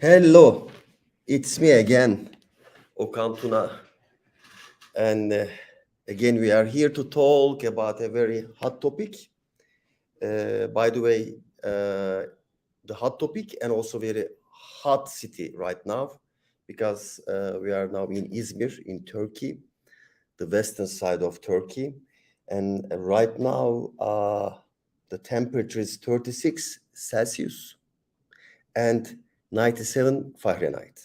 Hello, it's me again, Okan Tuna. And again, we are here to talk about a very hot topic. By the way, the hot topic and also very hot city right now, because we are now in Izmir, in Turkey, the western side of Turkey. And right now, the temperature is 36 Celsius and 97 Fahrenheit.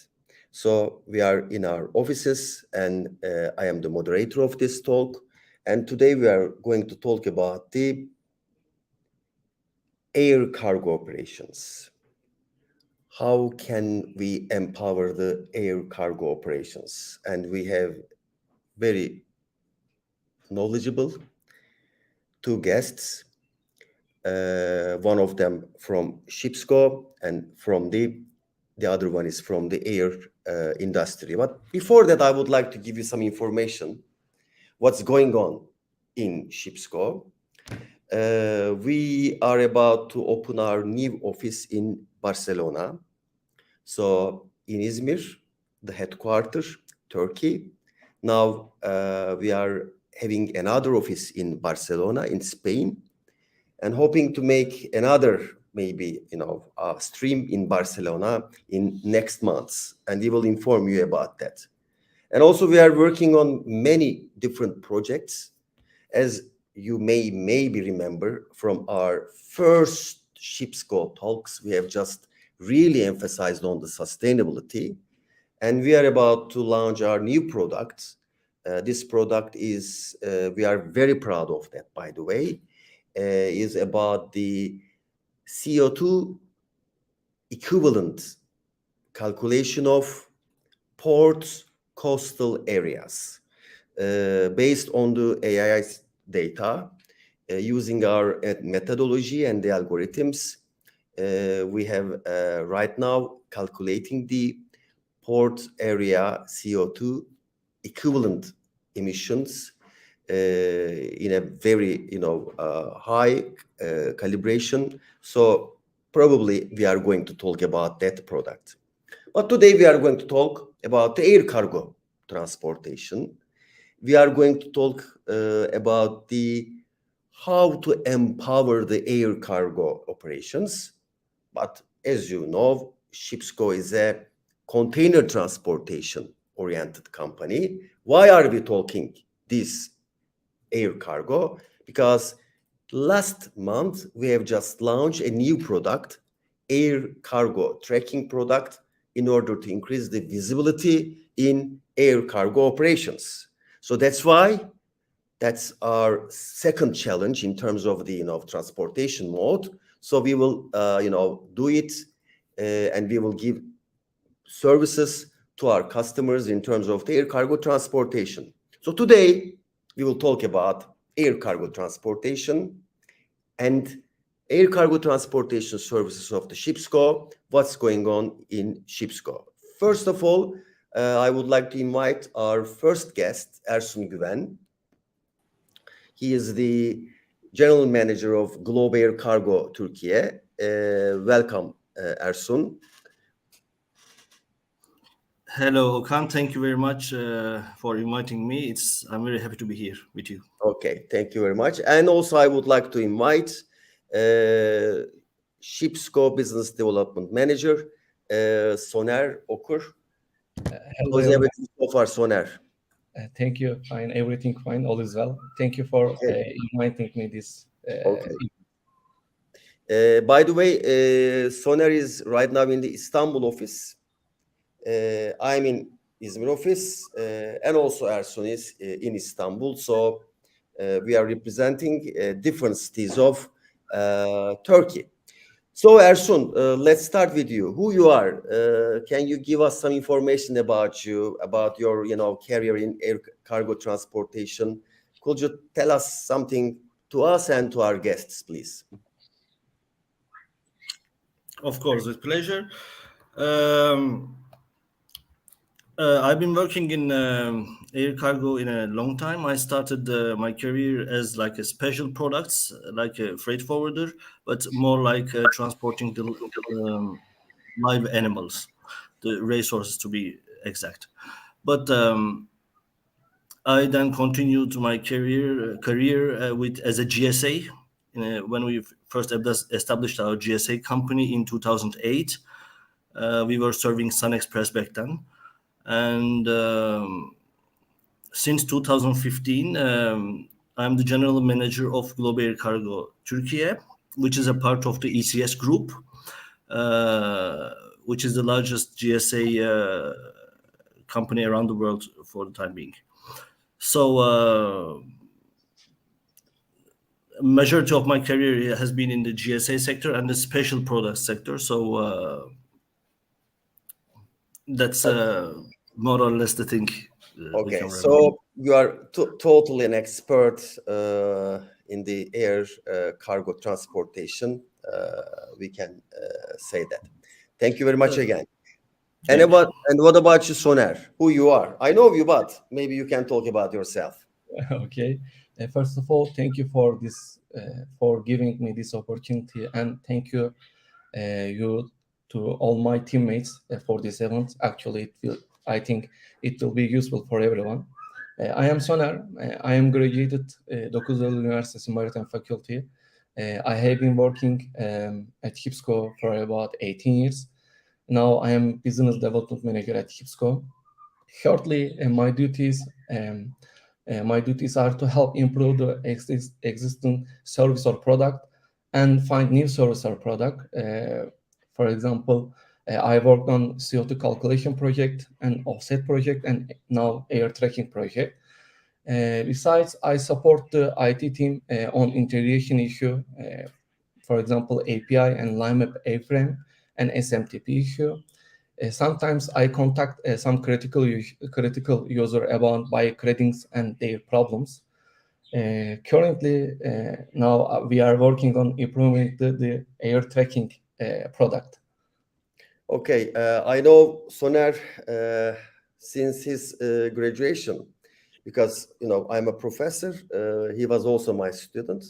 So we are in our offices, and I am the moderator of this talk. And today we are going to talk about the air cargo operations. How can we empower the air cargo operations? And we have very knowledgeable two guests. One of them from ShipsGo, and from the other one is from the air industry. But before that, I would like to give you some information. What's going on in ShipsGo? We are about to open our new office in Barcelona. So in Izmir, the headquarters, Turkey. Now we are having another office in Barcelona, in Spain, and hoping to make another maybe stream in Barcelona in next months, and we will inform you about that. And also we are working on many different projects, as you may maybe remember from our first ShipsGo Talks. We have just really emphasized on the sustainability, and we are about to launch our new product. This product is, we are very proud of that, by the way, is about the CO2 equivalent calculation of ports, coastal areas, based on the AI data, using our methodology and the algorithms. We have right now calculating the port area CO2 equivalent emissions in a very high calibration. So probably we are going to talk about that product. But today we are going to talk about the air cargo transportation. We are going to talk about the how to empower the air cargo operations. But as you know, ShipsGo is a container transportation oriented company. Why are we talking this air cargo? Because last month we have just launched a new product, air cargo tracking product, in order to increase the visibility in air cargo operations. So that's why that's our second challenge in terms of the transportation mode. So we will do it, and we will give services to our customers in terms of the air cargo transportation. So today we will talk about air cargo transportation and air cargo transportation services of the ShipsGo. What's going on in ShipsGo? First of all, I would like to invite our first guest, Ersun Güven. He is the General Manager of Globe Air Cargo Turkey. Welcome, Ersun. Hello, Okan. Thank you very much for inviting me. I'm very happy to be here with you. Okay, thank you very much. And also I would like to invite ShipsGo Business Development Manager, Soner Okur. How is everything so far, Soner? Thank you. Fine. Everything fine. All is well. Thank you for inviting me this. Okay. By the way, Soner is right now in the Istanbul office. I'm in Izmir office, and also Ersun is in Istanbul. So we are representing different cities of Turkey. So Ersun, let's start with you. Who you are? Can you give us some information about you, about your career in air cargo transportation? Could you tell us something to us and to our guests, please? Of course, with pleasure. I've been working in air cargo in a long time. I started my career as like a special products, like a freight forwarder, but more like transporting the live animals. the resources to be exact. But I then continued my career with as a GSA. When we first established our GSA company in 2008, we were serving Sun Express back then, and since 2015, I'm the general manager of Global Air Cargo Turkey, which is a part of the ECS group, which is the largest GSA company around the world for the time being. So majority of my career has been in the GSA sector and the special products sector. So that's more or less the thing. Okay, so you are totally an expert in the air cargo transportation. We can say that. Thank you very much again. And what about you, Soner? Who you are? I know you, but maybe you can talk about yourself. Okay. First of all, thank you for this, for giving me this opportunity, and thank you, you to all my teammates for this event. Actually, I think it will be useful for everyone. I am Soner. I am graduated 9 Eylül Üniversitesi Maritime Faculty. I have been working at ShipsGo for about 18 years. Now I am business development manager at ShipsGo. Shortly, my duties are to help improve the existing service or product and find new service or product. For example, I worked on CO2 calculation project and offset project and now air tracking project. Besides, I support the IT team on integration issue, for example, API and LineMap A-frame and SMTP issue. Sometimes I contact some critical user about bike ratings and their problems. Currently, now we are working on improving the air tracking product. Okay, I know Soner since his graduation, because I'm a professor. He was also my student.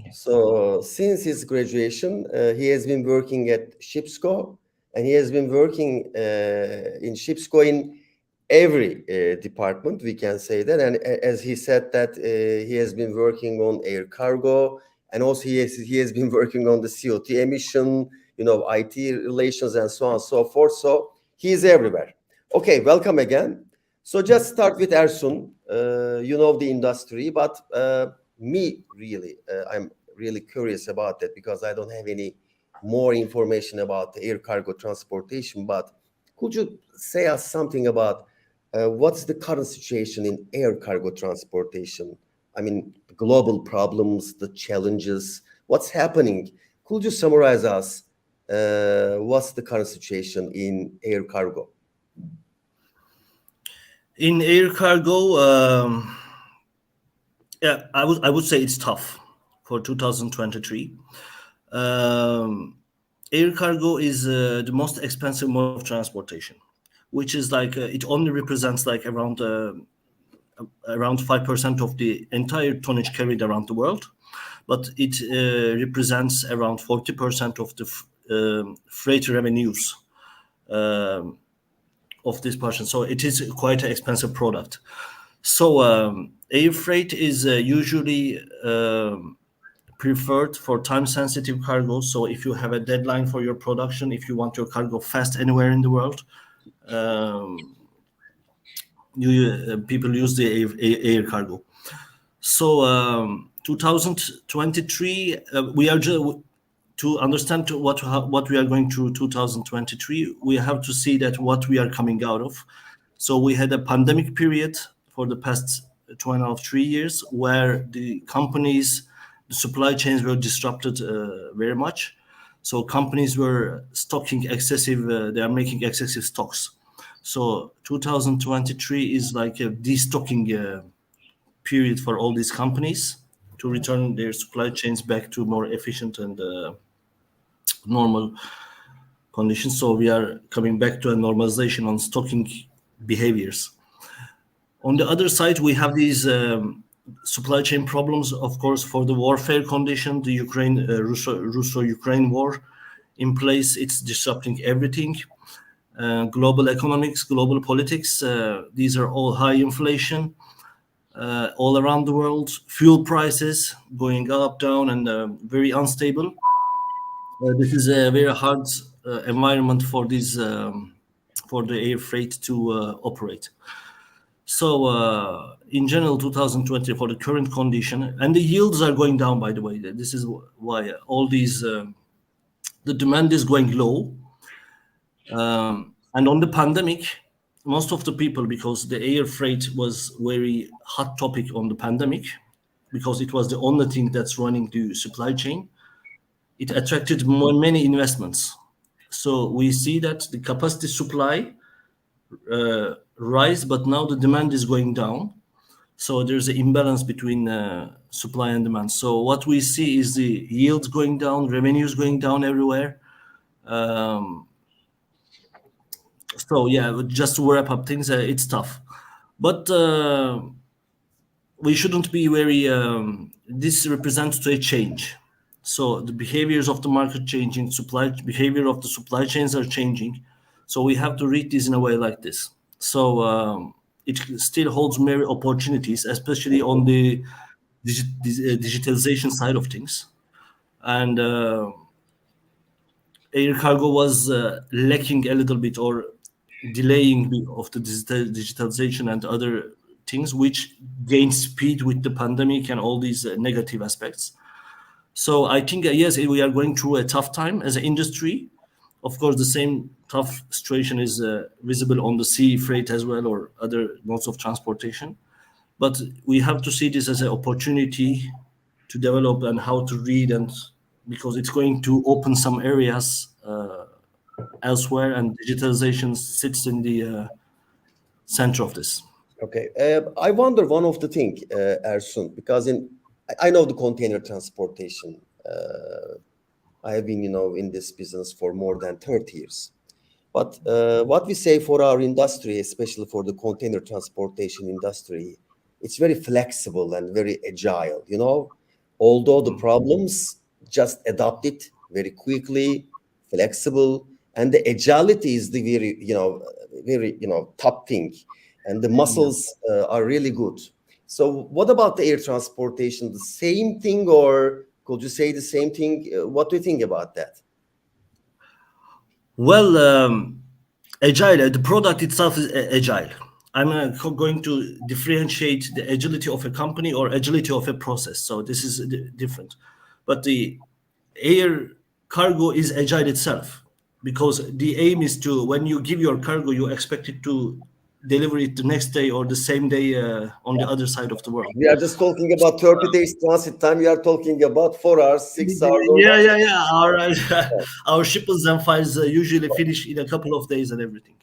Yes. So since his graduation, he has been working at ShipsGo, and he has been working in ShipsGo in every department, we can say that. And as he said that he has been working on air cargo, and also he has been working on the CO2 emission, IT relations, and so on and so forth. So he is everywhere. Okay, welcome again. So just start with Ersun. You know the industry, but me really, I'm really curious about that because I don't have any more information about the air cargo transportation. But could you say us something about what's the current situation in air cargo transportation? I mean, global problems, the challenges, what's happening? Could you summarize us what's the current situation in air cargo? In air cargo, yeah, I would say it's tough for 2023. Air cargo is the most expensive mode of transportation, which is like it only represents like around 5% of the entire tonnage carried around the world, but it represents around 40% of the freight revenues of this portion. So it is quite an expensive product. So air freight is usually preferred for time-sensitive cargo. So if you have a deadline for your production, if you want your cargo fast anywhere in the world, people use the air cargo. So 2023, we are to understand what we are going through 2023, we have to see that what we are coming out of. So we had a pandemic period for the past 2.5, 3 years where the supply chains were disrupted very much. So companies were stocking excessive, they are making excessive stocks. So 2023 is like a destocking period for all these companies to return their supply chains back to more efficient and normal conditions. So we are coming back to a normalization on stocking behaviors. On the other side, we have these supply chain problems, of course, for the warfare condition, the Russo-Ukraine war in place. It's disrupting everything. global economics, global politics. These are all high inflation all around the world. Fuel prices going up, down, and very unstable. This is a very hard environment for these for the air freight to operate. So, in general, 2020 for the current condition, and the yields are going down. By the way, this is why all these the demand is going low. And on the pandemic, most of the people, because the air freight was very hot topic on the pandemic, because it was the only thing that's running the supply chain, it attracted many investments. So we see that the capacity supply rise, but now the demand is going down. So there's an imbalance between supply and demand. So what we see is the yields going down, revenues going down everywhere. So yeah, just to wrap up things, it's tough, but we shouldn't be very. This represents to a change. So the behaviors of the market changing, behavior of the supply chains are changing. So we have to read this in a way like this. So it still holds many opportunities, especially on the digitalization side of things. And air cargo was lacking a little bit, or delaying of the digitalization and other things, which gained speed with the pandemic and all these negative aspects. So I think, yes, we are going through a tough time as an industry. Of course, the same tough situation is visible on the sea freight as well, or other modes of transportation. But we have to see this as an opportunity to develop and how to read, and because it's going to open some areas elsewhere, and digitalization sits in the center of this. Okay. I wonder one of the thing, Ersun, because I know the container transportation. I have been, in this business for more than 30 years. But what we say for our industry, especially for the container transportation industry, it's very flexible and very agile. Although the problems, just adapt it very quickly, flexible, and the agility is the very top thing, and the muscles are really good. So what about the air transportation? The same thing, or could you say the same thing? What do you think about that? Well, agile, the product itself is agile. I'm going to differentiate the agility of a company or agility of a process. So this is different. But the air cargo is agile itself, because the aim is to, when you give your cargo, you expect it to deliver it the next day or the same day on the other side of the world. We are just talking about 30 days transit time. We are talking about 4 hours, 6 hours. Yeah. Our shipments and files usually finish in a couple of days and everything.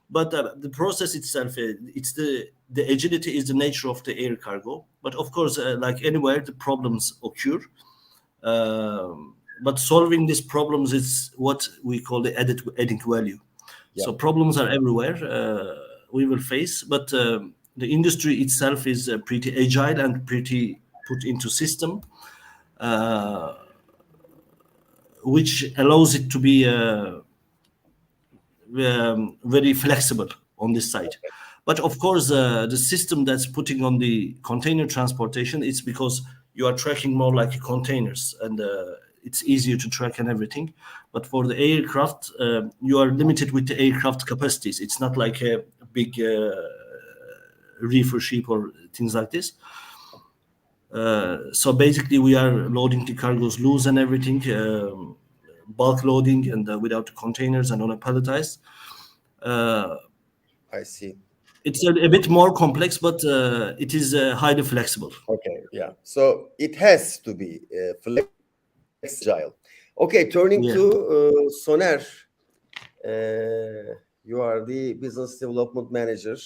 But the process itself, it's the agility is the nature of the air cargo. But of course, like anywhere, the problems occur. But solving these problems is what we call the adding value. Yeah. So problems are everywhere. We will face, but the industry itself is pretty agile and pretty put into system, which allows it to be very flexible on this side. But of course, the system that's putting on the container transportation, it's because you are tracking more like containers, and it's easier to track and everything. But for the aircraft, you are limited with the aircraft capacities. It's not like a big reefer ship or things like this. So basically, we are loading the cargoes loose and everything, bulk loading, and without the containers and on a palletized. I see. It's a bit more complex, but it is highly flexible. Okay, yeah. So it has to be flexible. Okay, turning to Soner. You are the business development manager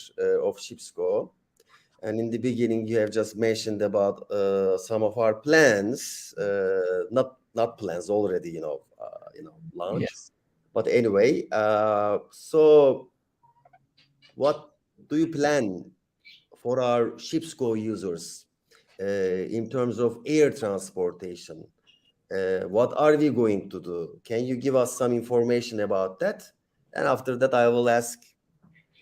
of ShipsGo. And in the beginning, you have just mentioned about some of our plans, not plans already, launched. Yes. But anyway, so what do you plan for our ShipsGo users in terms of air transportation? What are we going to do? Can you give us some information about that? And after that, I will ask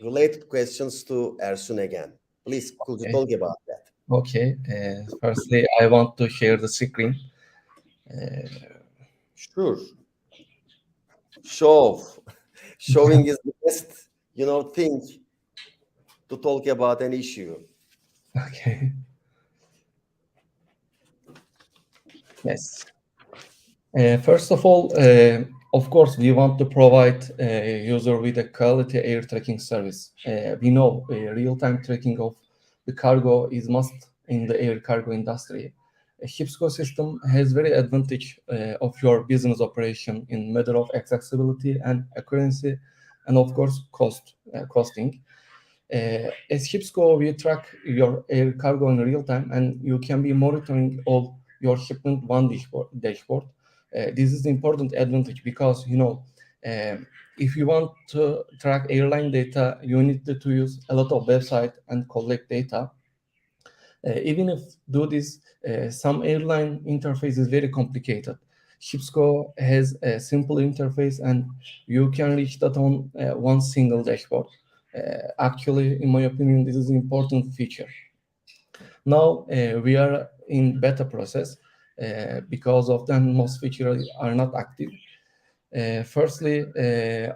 related questions to Ersun again. Please, could you Okay. talk about that? Okay. Firstly, I want to share the screen. Sure. Show. Showing is the best, thing to talk about an issue. Okay. Yes. First of all, of course, we want to provide user with a quality air tracking service. We know real-time tracking of the cargo is must in the air cargo industry. A ShipsGo system has very advantage of your business operation in matter of accessibility and accuracy, and of course costing. As ShipsGo, we track your air cargo in real time, and you can be monitoring all your shipment one dashboard. This is the important advantage because if you want to track airline data, you need to use a lot of website and collect data. Even if do this, some airline interface is very complicated. ShipsGo has a simple interface, and you can reach that on one single dashboard. Actually, in my opinion, this is an important feature. Now we are in beta process. Because of that, most features are not active. Firstly,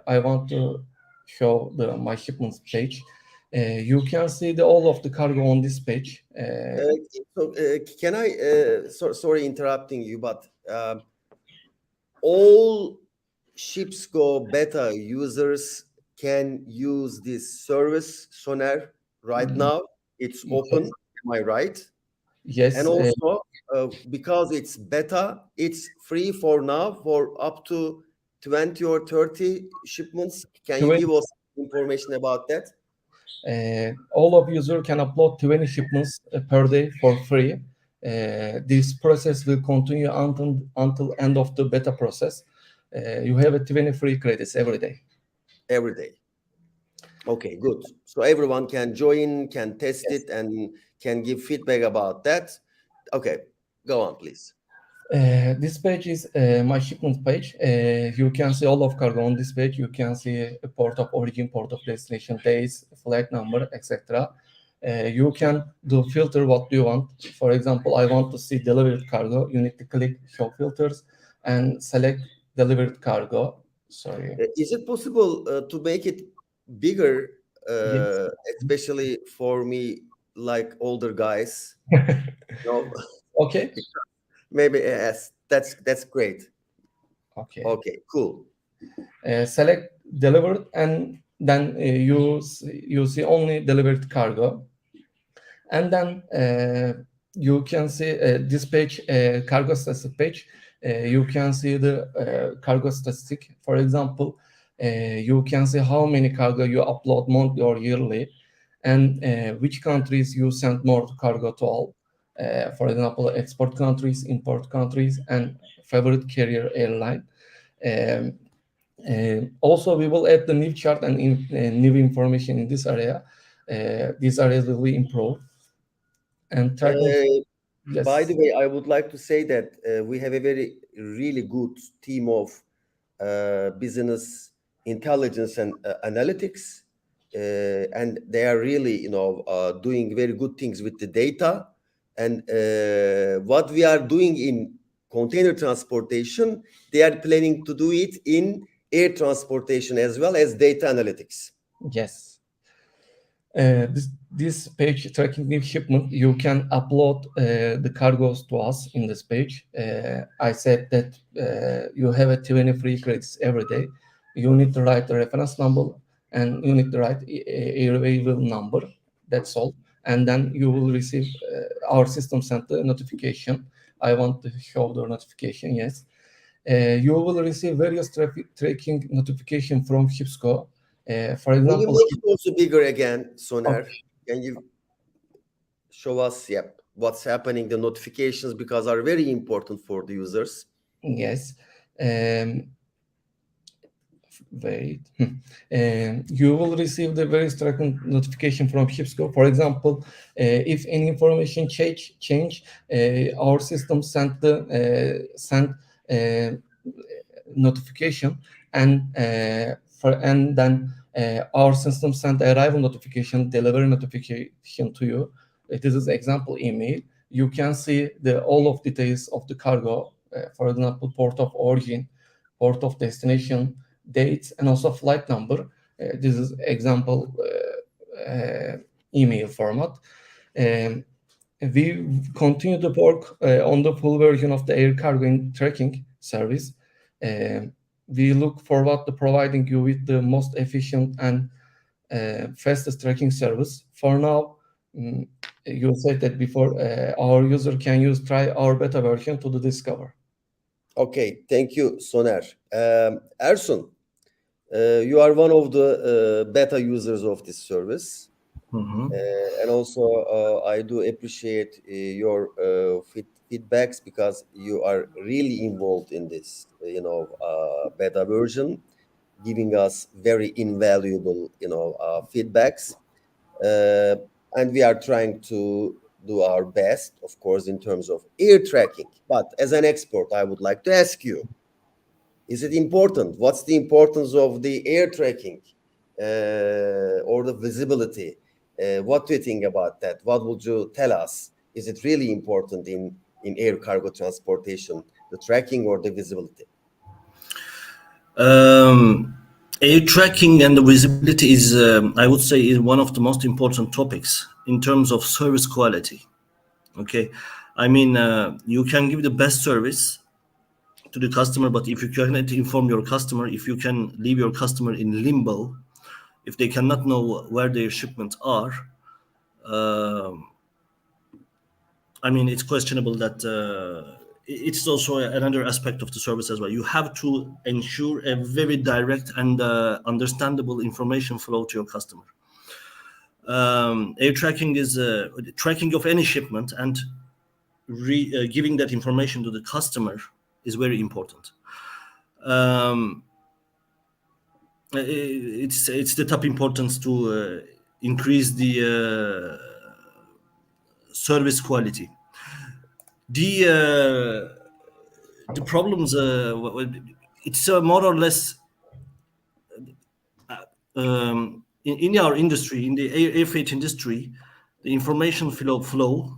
I want to show my shipments page. You can see all of the cargo on this page. Can I, sorry interrupting you, but all ShipsGo beta users can use this service, Soner, right now. It's open, Yes, am I right? yes, And also, because it's beta, it's free for now for up to 20 or 30 shipments. Can you 20, give us information about that? all of user can upload 20 shipments per day for free. This process will continue until end of the beta process. You have a 20 free credits every day. Every day. Okay, good. So everyone can join, can test Yes. it, and can give feedback about that. Okay, go on, please. This page is my shipment page. You can see all of cargo on this page. You can see a port of origin, port of destination, days, flight number, etc. You can do filter what you want. For example, I want to see delivered cargo. You need to click show filters and select delivered cargo. Sorry. Is it possible to make it bigger, Yes. especially for me, like older guys? No, Okay. maybe yes. That's great. Okay. Okay, cool. Select delivered, and then you see only delivered cargo. And then you can see this page, cargo statistic page. You can see the cargo statistic. For example, you can see how many cargo you upload monthly or yearly, and which countries you send more cargo to all. For example, export countries, import countries, and favorite carrier airline. Um, Also, we will add the new chart and new information in this area. These areas will be improved. And tracking, By yes, the way, I would like to say that we have a really good team of business intelligence and analytics, and they are really, doing very good things with the data. And what we are doing in container transportation, they are planning to do it in air transportation as well as data analytics. yes. This page tracking new shipment, you can upload the cargoes to us in this page. I said that you have a 20 free credits every day. You need to write the reference number, and you need to write airway number. That's all. And then you will receive our system sent the notification. I want to show the notification. Yes. You will receive various tracking notification from ShipsGo. For Can you example, make it also bigger again, Soner? okay, Can you show us, what's happening? The notifications, because are very important for the users. yes. Wait. You will receive the various tracking notification from ShipsGo. For example, if any information change, our system sent the send notification, and and then our system send arrival notification, delivery notification to you. This is example email. You can see all of details of the cargo, for example, port of origin, port of destination, dates, and also flight number. This is example email format. We continue to work on the full version of the air cargo tracking service. We look forward to providing you with the most efficient and fastest tracking service. For now, you said that before, our user can try our beta version to discover. Okay, thank you, Soner. Ersun, you are one of the beta users of this service. And also, I do appreciate your feedbacks, because you are really involved in this, beta version, giving us very invaluable, feedbacks. And we are trying to do our best, of course, in terms of air tracking. But as an expert, I would like to ask you, is it important? What's the importance of the air tracking or the visibility? What do you think about that? What would you tell us? Is it really important in air cargo transportation, the tracking or the visibility? Air tracking and the visibility is, I would say, is one of the most important topics in terms of service quality. Okay, I mean, you can give the best service to the customer, but if you cannot inform your customer, if you can leave your customer in limbo, if they cannot know where their shipments are, I mean, it's questionable that it's also another aspect of the service as well. You have to ensure a very direct and understandable information flow to your customer. Air tracking is tracking of any shipment, and giving that information to the customer is very important. It's the top importance to increase the service quality. The problems, it's more or less in our industry, in the air freight industry, the information flow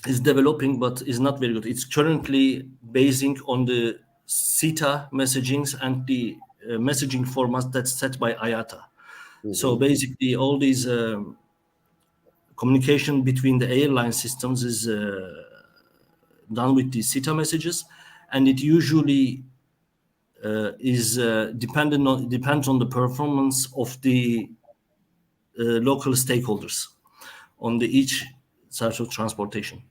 is developing, but is not very good. It's currently basing on the CETA messagings and the messaging formats that's set by IATA. So basically, all these communication between the airline systems is done with the CETA messages, and it usually is depends on the performance of the local stakeholders on each sort of transportation.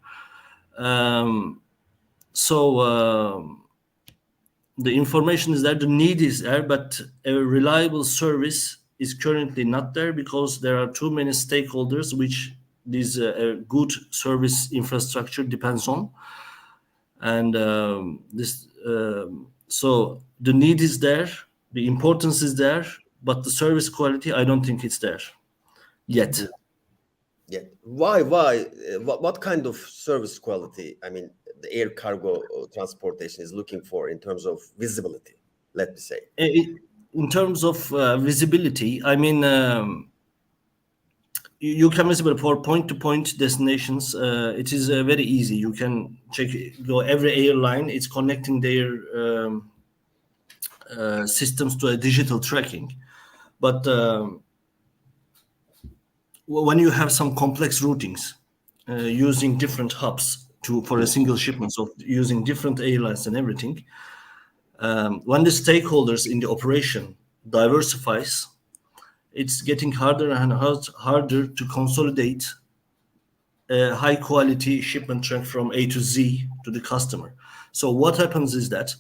The information is there, the need is there, but a reliable service is currently not there, because there are too many stakeholders which this good service infrastructure depends on. And so the need is there, the importance is there, but the service quality, I don't think it's there yet. Yeah. Why? What kind of service quality, I mean, the air cargo transportation is looking for in terms of visibility, let me say? In terms of visibility, I mean, you can visible for point-to-point destinations. It is very easy. You can check, every airline is connecting their systems to a digital tracking. But when you have some complex routings, using different hubs for a single shipment, so using different airlines and everything, when the stakeholders in the operation diversifies, it's getting harder and harder to consolidate a high quality shipment track from A to Z to the customer. So what happens is that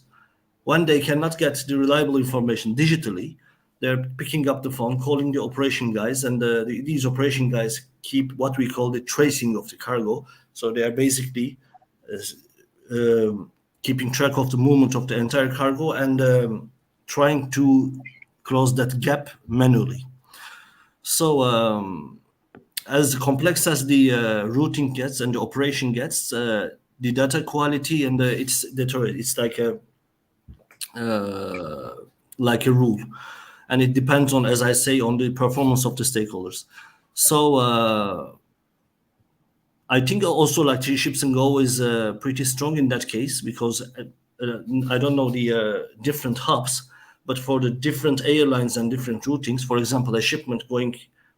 when they cannot get the reliable information digitally, they're picking up the phone, calling the operation guys, and these operation guys keep what we call the tracing of the cargo. So they are basically keeping track of the movement of the entire cargo and trying to close that gap manually. So as complex as the routing gets and the operation gets, the data quality and it's deteriorated. It's like like a rule, and it depends on, as I say, on the performance of the stakeholders. So I think also like Ships and Go is pretty strong in that case, because I don't know the different hubs, but for the different airlines and different routings, for example, a shipment going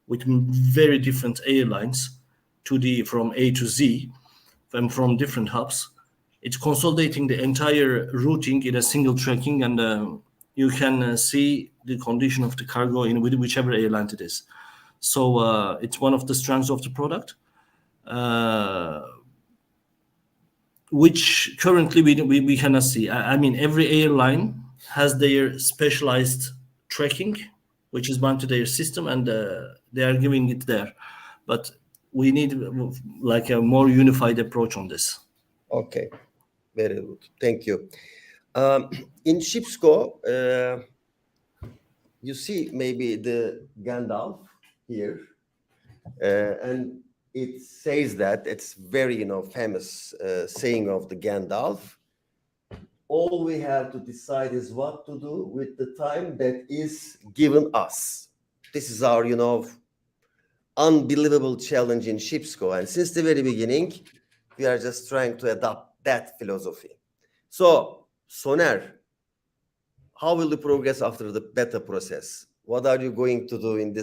with very different airlines from A to Z, and from different hubs, it's consolidating the entire routing in a single tracking, and you can see the condition of the cargo in whichever airline it is. So it's one of the strengths of the product, which currently we cannot see. I mean, every airline has their specialized tracking, which is bound to their system, and they are giving it there. But we need like a more unified approach on this. Okay, very good. Thank you. In ShipsGo, you see maybe the Gandalf here, and it says that it's very, famous saying of the Gandalf. All we have to decide is what to do with the time that is given us. This is our, unbelievable challenge in ShipsGo. And since the very beginning, we are just trying to adopt that philosophy. So, Soner, how will you progress after the beta process? What are you going to do in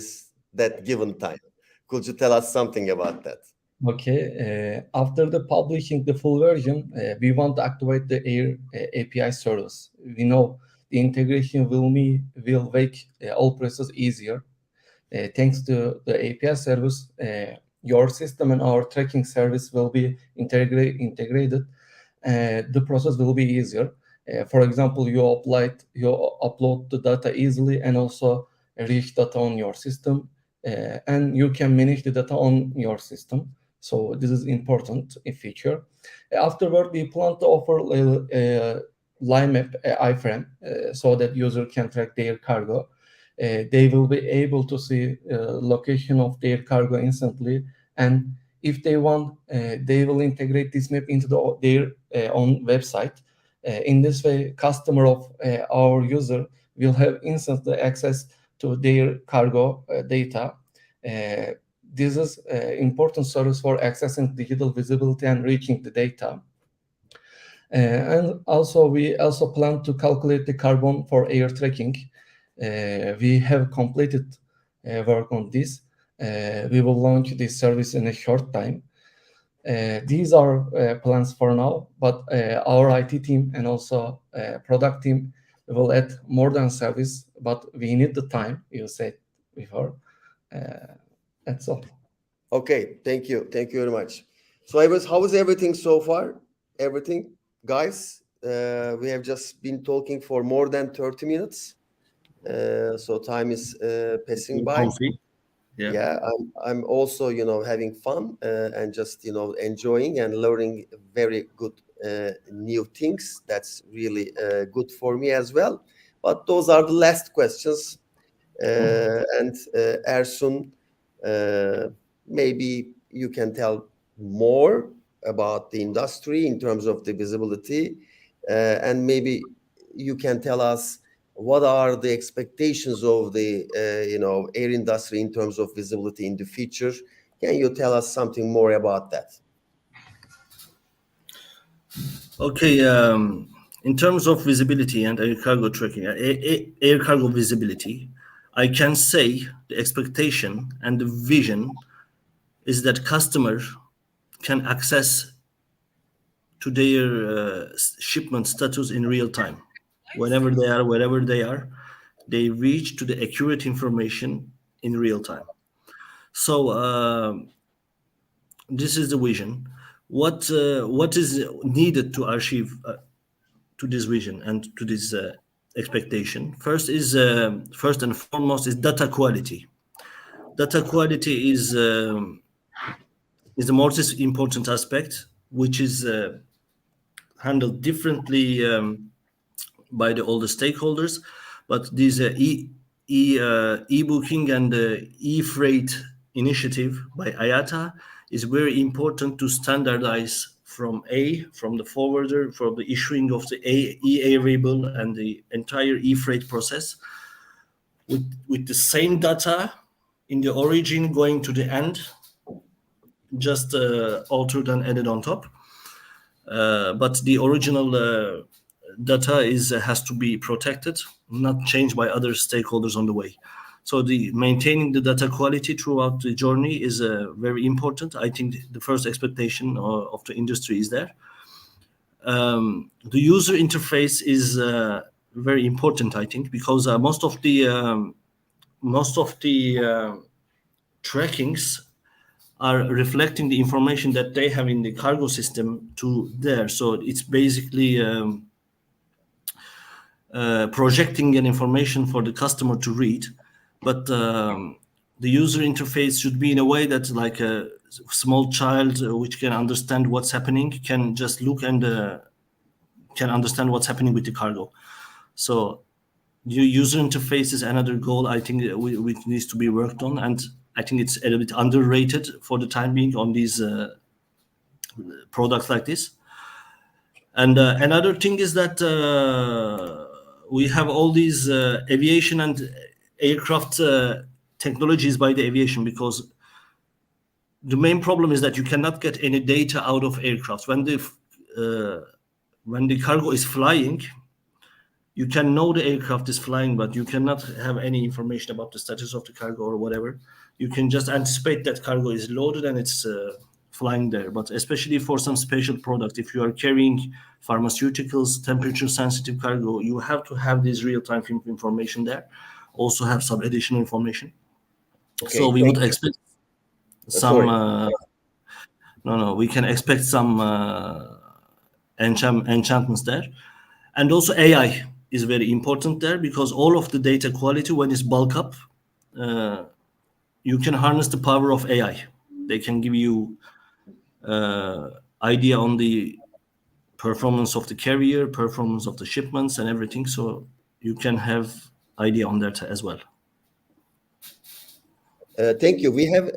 that given time? Could you tell us something about that? Okay, after the publishing the full version, we want to activate the Air API service. We know the integration will make all processes easier. Thanks to the API service, your system and our tracking service will be integrated. The process will be easier. For example, you upload the data easily and also reach data on your system, and you can manage the data on your system. So this is important feature. Afterward, we plan to offer line map iframe so that user can track their cargo. They will be able to see location of their cargo instantly, and if they want, they will integrate this map into their own website. In this way, customer of our user will have instant access to their cargo data. This is important service for accessing digital visibility and reaching the data. And also, we also plan to calculate the carbon for air tracking. We have completed work on this. We will launch this service in a short time. These are plans for now, but our IT team and also product team will add more than service, but we need the time, you said before. That's all. Okay, thank you. Thank you very much. So how is everything so far? Everything, guys? We have just been talking for more than 30 minutes. So time is passing by. Comfy. Yeah, I'm also, having fun and just, enjoying and learning very good new things. That's really good for me as well. But those are the last questions. And Ersun, maybe you can tell more about the industry in terms of the visibility, and maybe you can tell us what are the expectations of the air industry in terms of visibility in the future. Can you tell us something more about that? Okay, in terms of visibility and air cargo tracking, air cargo visibility, I can say the expectation and the vision is that customer can access to their shipment status in real time. Whenever they are, wherever they are, they reach to the accurate information in real time. So this is the vision. What is needed to achieve to this vision and to this expectation? First and foremost is data quality. Data quality is the most important aspect, which is handled differently by all the stakeholders. But this e-booking and e-freight initiative by IATA is very important to standardize from the forwarder, from the issuing of the EA label and the entire e-freight process with the same data in the origin going to the end, just altered and added on top. But the original data has to be protected, not changed by other stakeholders on the way. So maintaining the data quality throughout the journey is very important. I think the first expectation of the industry is there. The user interface is very important, I think, because most of the trackings are reflecting the information that they have in the cargo system to there. So it's basically projecting an information for the customer to read. But the user interface should be in a way that like a small child which can understand what's happening, can just look and can understand what's happening with the cargo. So user interface is another goal I think which needs to be worked on, and I think it's a little bit underrated for the time being on these products like this. And another thing is that we have all these aviation and aircraft technologies by the aviation, because the main problem is that you cannot get any data out of aircraft. When the cargo is flying, you can know the aircraft is flying, but you cannot have any information about the status of the cargo or whatever. You can just anticipate that cargo is loaded and it's flying there. But especially for some special product, if you are carrying pharmaceuticals, temperature-sensitive cargo, you have to have this real-time information there. Also have some additional information. Okay, so we would expect some. We can expect some enchantments there, and also AI is very important there, because all of the data quality, when it's bulk up, you can harness the power of AI. They can give you idea on the performance of the carrier, performance of the shipments and everything. So you can have idea on that as well. Thank you. We have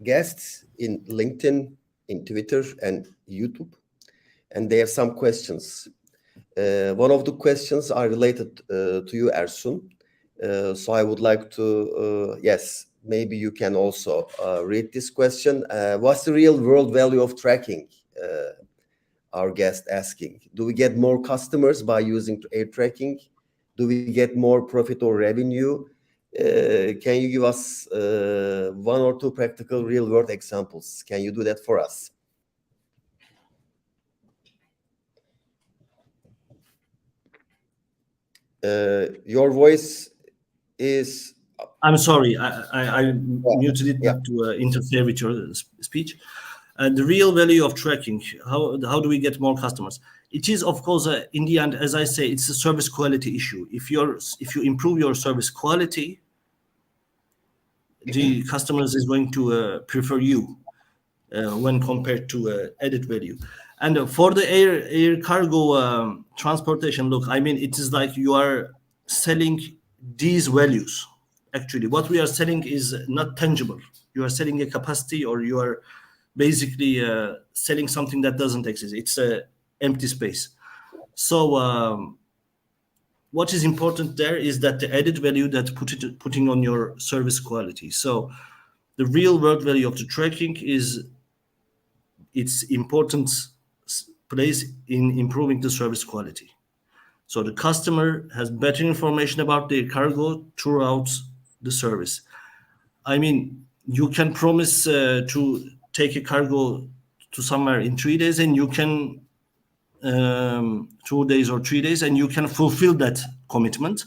guests in LinkedIn, in Twitter, and YouTube, and they have some questions. One of the questions are related to you, Ersun. So I would like to, yes, maybe you can also read this question. What's the real world value of tracking? Our guest asking. Do we get more customers by using air tracking? Do we get more profit or revenue? Can you give us one or two practical real world examples? Can you do that for us? Your voice is... I'm sorry, I muted it not to interfere with your speech. The real value of tracking, how do we get more customers? It is, of course, in the end, as I say, it's a service quality issue. If you improve your service quality, the customers is going to prefer you when compared to added value. And for the air cargo transportation, look, I mean, it is like you are selling these values. Actually, what we are selling is not tangible. You are selling a capacity, or you are basically selling something that doesn't exist. It's an empty space. So what is important there is that the added value that putting on your service quality. So the real world value of the tracking is its important place in improving the service quality. So the customer has better information about their cargo throughout the service. I mean, you can promise to take a cargo to somewhere in 3 days, and you can 2 days or 3 days, and you can fulfill that commitment.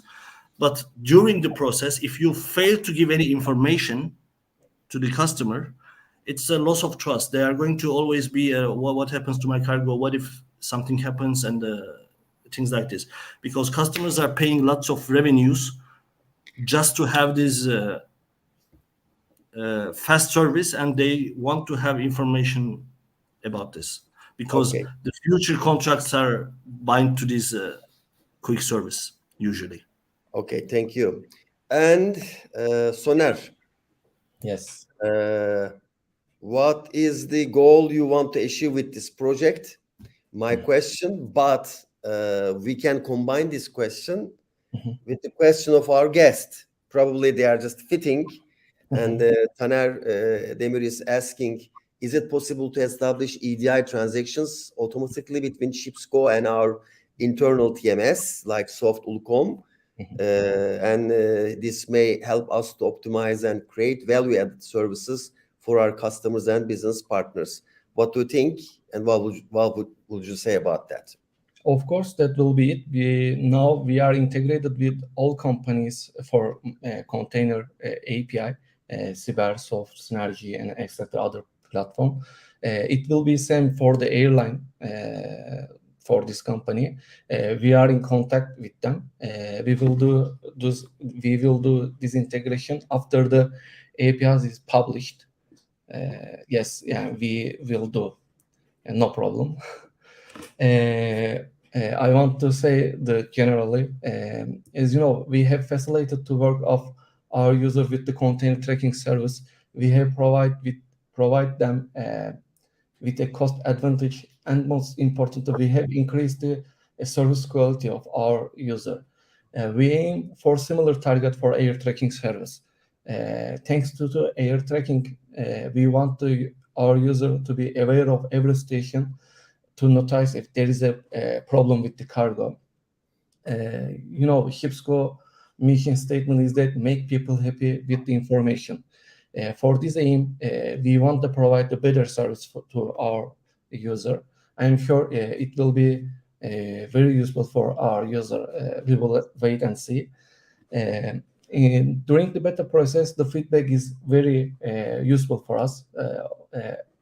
But during the process, if you fail to give any information to the customer, it's a loss of trust. They are going to always be, what happens to my cargo? What if something happens? And things like this. Because customers are paying lots of revenues just to have this fast service, and they want to have information about this, because the future contracts are bind to this quick service usually. Okay, thank you. And Soner. Yes. what is the goal you want to achieve with this project? My question, but we can combine this question with the question of our guest. Probably they are just fitting. And Taner Demir is asking, is it possible to establish EDI transactions automatically between ShipsGo and our internal TMS like Soft Ulcom? And this may help us to optimize and create value-added services for our customers and business partners. What do you think? And what would you say about that? Of course, that will be it. We are integrated with all companies for container API, Cybersoft, Synergy, and etc. other platform. It will be same for the airline for this company. We are in contact with them. We will do this integration after the APIs is published. Yes, yeah, we will do. No problem. I want to say that generally, as you know, we have facilitated the work of our user with the container tracking service. We have provide them with a cost advantage, and most importantly, we have increased the service quality of our user. We aim for similar target for air tracking service. Thanks to the air tracking, we want our user to be aware of every station to notice if there is a problem with the cargo. ShipsGo mission statement is that make people happy with the information. For this aim, we want to provide a better service to our user. I'm sure it will be very useful for our user. We will wait and see. During the beta process, the feedback is very useful for us.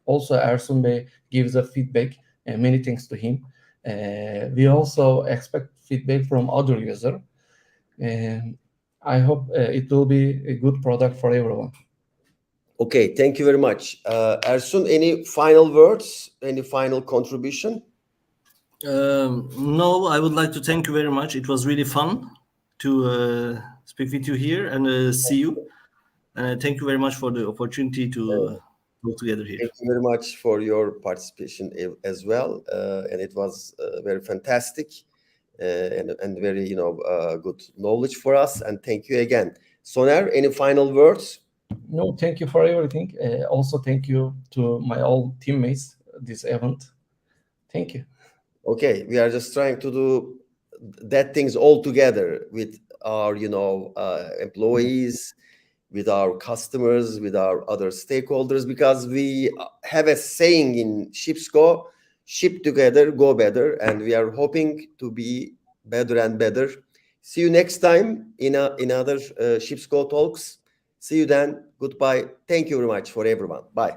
Also, Ersun Bey gives a feedback. Many thanks to him. We also expect feedback from other users. I hope it will be a good product for everyone. Okay, thank you very much. Ersun, any final words, any final contribution? No, I would like to thank you very much. It was really fun to speak with you here and see you. And thank you very much for the opportunity to go together here. Thank you very much for your participation as well. And it was very fantastic and very, good knowledge for us. And thank you again. Soner, any final words? No, thank you for everything. Also, thank you to my all teammates this event. Thank you. Okay, we are just trying to do that things all together with our, employees, with our customers, with our other stakeholders, because we have a saying in ShipsGo, ship together, go better, and we are hoping to be better and better. See you next time in other ShipsGo Talks. See you then. Goodbye. Thank you very much for everyone. Bye.